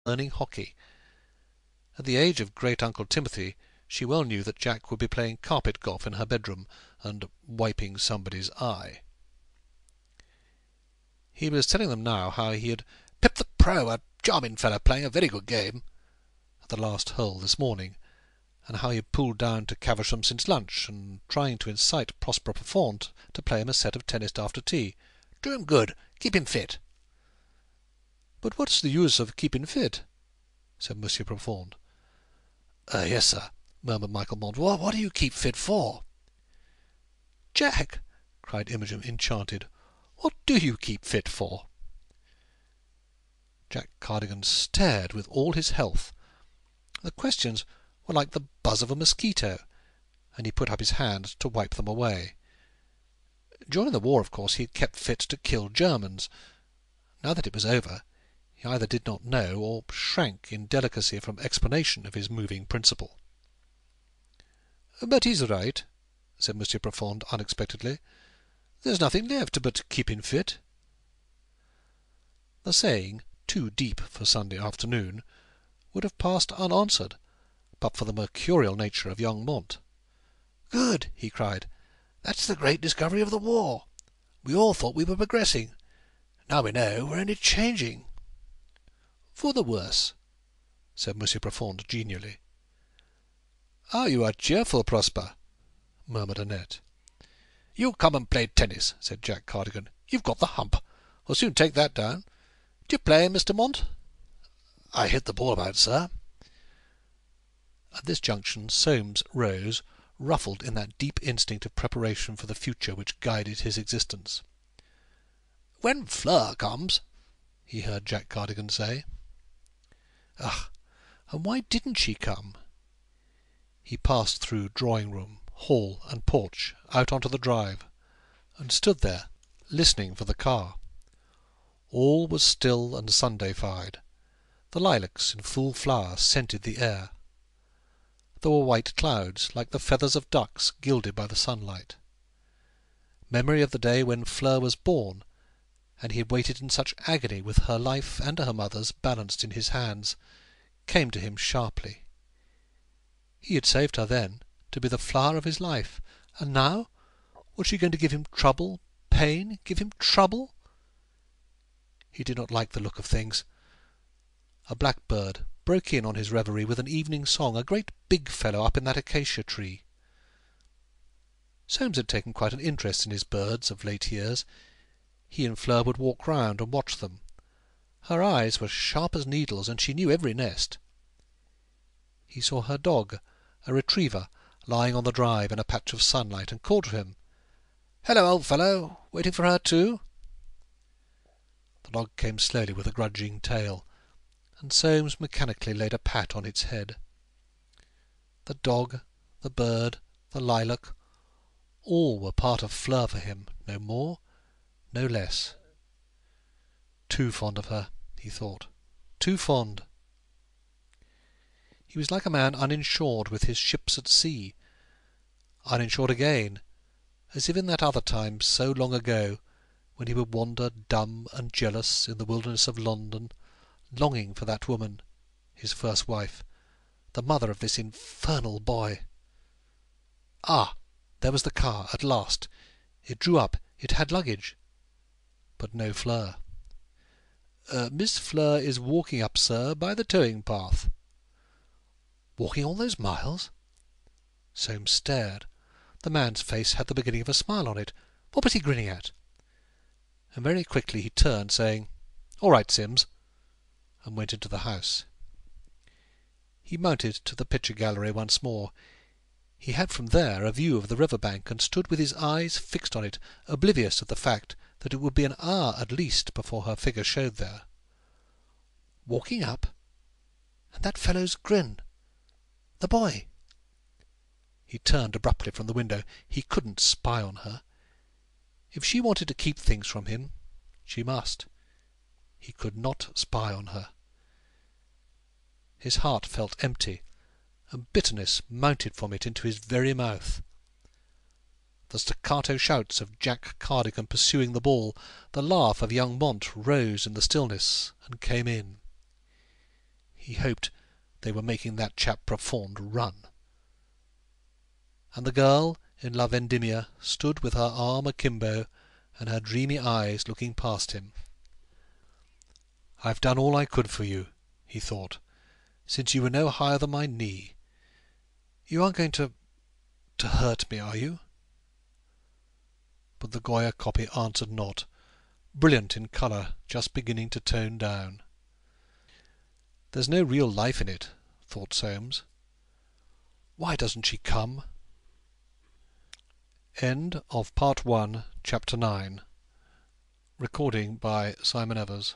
learning hockey. At the age of great-uncle Timothy, she well knew that Jack would be playing carpet golf in her bedroom, and wiping somebody's eye. He was telling them now how he had pipped the pro, a charming fellow playing a very good game, at the last hole this morning, and how he had pulled down to Caversham since lunch, and trying to incite Prosper Profond to play him a set of tennis after tea. "Do him good. Keep him fit." "But what's the use of keeping fit?" said Monsieur Profond. "Yes, sir," murmured Michael Mont. "What do you keep fit for?" "Jack," cried Imogen, enchanted, "what do you keep fit for?" Jack Cardigan stared with all his health. The questions were like the buzz of a mosquito, and he put up his hand to wipe them away. During the war, of course, he had kept fit to kill Germans. Now that it was over, he either did not know, or shrank in delicacy from explanation of his moving principle. "But he's right," said Monsieur Profond unexpectedly. "There's nothing left but keeping fit." The saying, too deep for Sunday afternoon, would have passed unanswered, but for the mercurial nature of young Mont. "Good!" he cried. "That's the great discovery of the war. We all thought we were progressing. Now we know we're only changing." "For the worse," said Monsieur Profond genially. "Ah, you are cheerful, Prosper," murmured Annette. "You come and play tennis," said Jack Cardigan. "You've got the hump. We'll soon take that down. Do you play, Mr. Mont?" "I hit the ball about, sir." At this junction Soames rose, ruffled in that deep instinct of preparation for the future which guided his existence. "When Fleur comes," he heard Jack Cardigan say. Ah, and why didn't she come? He passed through drawing-room, hall, and porch, out onto the drive, and stood there, listening for the car. All was still and Sunday-fied. The lilacs in full flower scented the air. There were white clouds, like the feathers of ducks gilded by the sunlight. Memory of the day when Fleur was born, and he had waited in such agony with her life and her mother's balanced in his hands, came to him sharply. He had saved her then, to be the flower of his life, and now was she going to give him trouble, pain, give him trouble? He did not like the look of things. A blackbird broke in on his reverie with an evening song, a great big fellow up in that acacia tree. Soames had taken quite an interest in his birds of late years. He and Fleur would walk round and watch them. Her eyes were sharp as needles, and she knew every nest. He saw her dog, a retriever, lying on the drive in a patch of sunlight, and called to him. "Hello, old fellow! Waiting for her too?" The dog came slowly with a grudging tail, and Soames mechanically laid a pat on its head. The dog, the bird, the lilac, all were part of Fleur for him, no more, no less. Too fond of her, he thought, too fond. He was like a man uninsured with his ships at sea, uninsured again, as if in that other time so long ago, when he would wander dumb and jealous in the wilderness of London, longing for that woman, his first wife, the mother of this infernal boy. Ah, there was the car at last. It drew up. It had luggage, but no Fleur. "Miss Fleur is walking up, sir, by the towing path." Walking all those miles? Soames stared. The man's face had the beginning of a smile on it. What was he grinning at? And very quickly he turned, saying, "All right, Sims," and went into the house. He mounted to the picture gallery once more. He had from there a view of the river bank, and stood with his eyes fixed on it, oblivious of the fact that it would be an hour at least before her figure showed there. Walking up, and that fellow's grin. The boy. He turned abruptly from the window. He couldn't spy on her. If she wanted to keep things from him, she must. He could not spy on her. His heart felt empty, and bitterness mounted from it into his very mouth. The staccato shouts of Jack Cardigan pursuing the ball, the laugh of young Mont rose in the stillness and came in. He hoped they were making that chap Profonde run. And the girl in La Vendimia stood with her arm akimbo and her dreamy eyes looking past him. "I've done all I could for you," he thought, "since you were no higher than my knee. You aren't going to hurt me, are you?" But the Goya copy answered not, brilliant in colour, just beginning to tone down. "There's no real life in it," thought Soames. "Why doesn't she come?" End of Part 1, Chapter 9. Recording by Simon Evers.